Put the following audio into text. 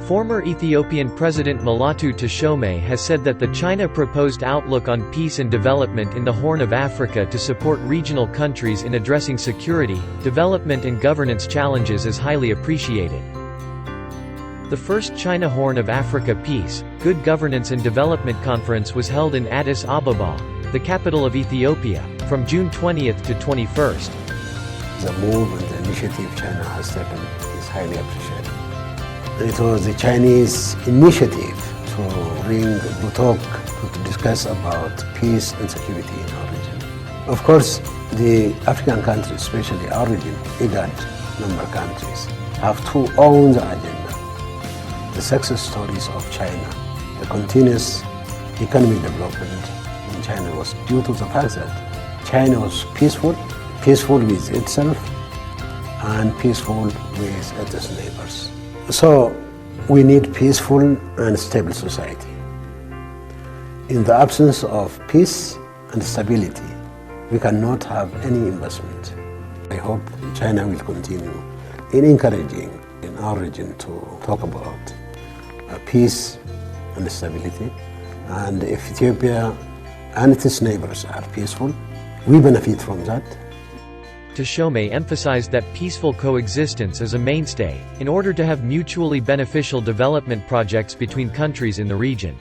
Former Ethiopian President Mulatu Teshome has said that the China proposed outlook on peace and development in the Horn of Africa to support regional countries in addressing security, development and governance challenges is highly appreciated. The first China Horn of Africa Peace, Good Governance and Development Conference was held in Addis Ababa, the capital of Ethiopia, from June 20th to 21st. The move and the initiative China has taken is highly appreciated. It was the Chinese initiative to bring to talk, to discuss about peace and security in our region. Of course, the African countries, especially our region, IGAD member countries, have to own the agenda. The success stories of China, the continuous economic development in China was due to the fact that China was peaceful with itself and peaceful with its neighbors. So we need peaceful and stable society. In the absence of peace and stability, we cannot have any investment. I hope China will continue in encouraging in our region to talk about peace and stability. And if Ethiopia and its neighbors are peaceful, we benefit from that. Teshome emphasized that peaceful coexistence is a mainstay, in order to have mutually beneficial development projects between countries in the region.